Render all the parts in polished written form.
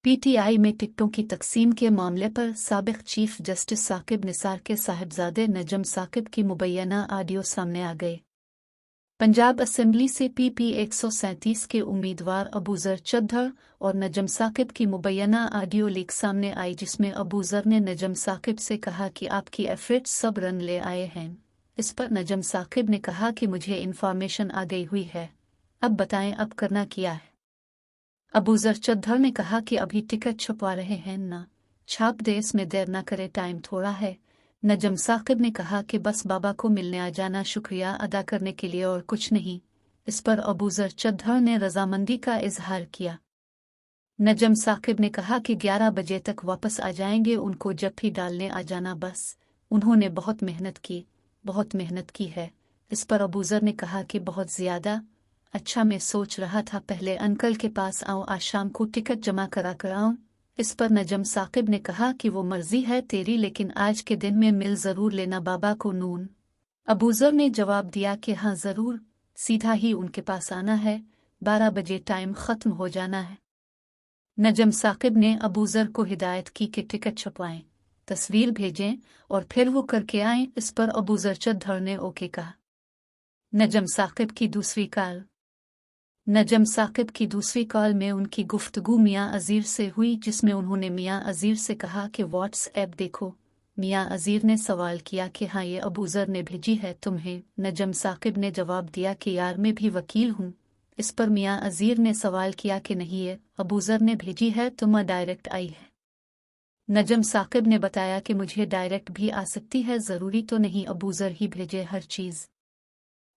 PTI में टिकटों की तकसीम के मामले पर साबिक चीफ जस्टिस साकिब निसार के साहिबजादे नजम साकिब की मुबैना ऑडियो सामने आ गए। पंजाब असेंबली से पीपी 137 के उम्मीदवार अबूजर चद्दर और नजम साकिब की मुबैना ऑडियो लीक सामने आई, जिसमें अबूजर ने नजम साकिब से कहा कि आपकी एफर्ट्स सब रन ले आए हैं। इस पर नजम साकिब ने कहा कि मुझे इन्फॉर्मेशन आ गई हुई है, अब बताएं अब करना क्या है। अबूजर चद्दर ने कहा कि अभी टिकट छपवा रहे हैं ना, छाप दे, इसमें देर ना करे, टाइम थोड़ा है। नजम साकिब ने कहा कि बस बाबा को मिलने आ जाना, शुक्रिया अदा करने के लिए और कुछ नहीं। इस पर अबूजर चद्दर ने रजामंदी का इजहार किया। नजम साकिब ने कहा कि 11 बजे तक वापस आ जाएंगे, उनको जब भी डालने आ जाना बस। उन्होंने बहुत मेहनत की है। इस पर अबूजर ने कहा कि बहुत ज़्यादा। अच्छा, मैं सोच रहा था पहले अंकल के पास आऊं, आज शाम को टिकट जमा करा कर आऊं। इस पर नजम साकिब ने कहा कि वो मर्जी है तेरी, लेकिन आज के दिन में मिल ज़रूर लेना बाबा को नून। अबूजर ने जवाब दिया कि हाँ ज़रूर, सीधा ही उनके पास आना है, 12 बजे टाइम ख़त्म हो जाना है। नजम साकिब ने अबूजर को हिदायत की कि टिकट छपवाएं, तस्वीर भेजें और फिर वो करके आएं। इस पर अबूजर चद्दर ने ओके कहा। नजम साकिब की दूसरी कॉल में उनकी गुफ्तगू मियां अजीर से हुई, जिसमें उन्होंने मियां अजीर से कहा कि व्हाट्सएप देखो। मियां अजीर ने सवाल किया कि हाँ, ये अबूजर ने भेजी है तुम्हें। नजम साकिब ने जवाब दिया कि यार मैं भी वकील हूँ। इस पर मियां अजीर ने सवाल किया कि नहीं, ये अबूजर ने भेजी है, तुम डायरेक्ट आई है। नजम साकिब ने बताया कि मुझे डायरेक्ट भी आ सकती है, ज़रूरी तो नहीं अबूजर ही भेजे हर चीज़।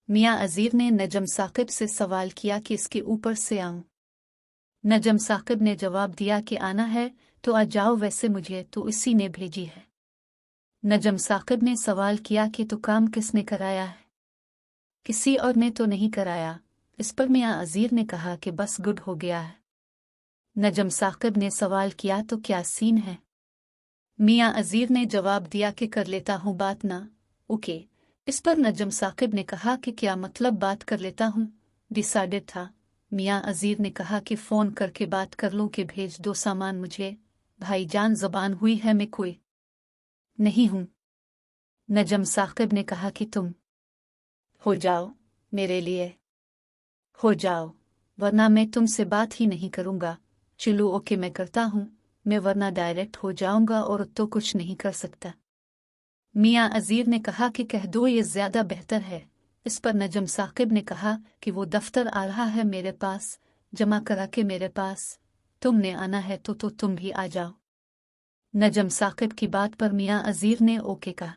मियां अजीर ने नजम साकिब से सवाल किया कि इसके ऊपर से आऊं। नजम साकिब ने जवाब दिया कि आना है तो आ जाओ, वैसे मुझे तो इसी ने भेजी है। नजम साकिब ने सवाल किया कि तो काम किसने कराया है? किसी और ने तो नहीं कराया। इस पर मियां अजीर ने कहा कि बस गुड हो गया है। नजम साकिब ने सवाल किया तो क्या सीन है? मियां अजीर ने जवाब दिया कि कर लेता हूँ बात ना, ओके। इस पर नजम साकिब ने कहा कि क्या मतलब बात कर लेता हूँ, डिसाइडेड था। मियां अजीर ने कहा कि फ़ोन करके बात कर लूँ कि भेज दो सामान मुझे, भाईजान ज़बान हुई है, मैं कोई नहीं हूँ। नजम साकिब ने कहा कि तुम हो जाओ, मेरे लिए हो जाओ, वरना मैं तुमसे बात ही नहीं करूँगा। चलो ओके, मैं करता हूँ, मैं वरना डायरेक्ट हो जाऊँगा और तो कुछ नहीं कर सकता। मियां अजीर ने कहा कि कह दो, ये ज़्यादा बेहतर है। इस पर नजम साकिब ने कहा कि वो दफ्तर आ रहा है मेरे पास, जमा करा के मेरे पास, तुमने आना है तो तुम भी आ जाओ। नजम साकिब की बात पर मियां अजीर ने ओके कहा।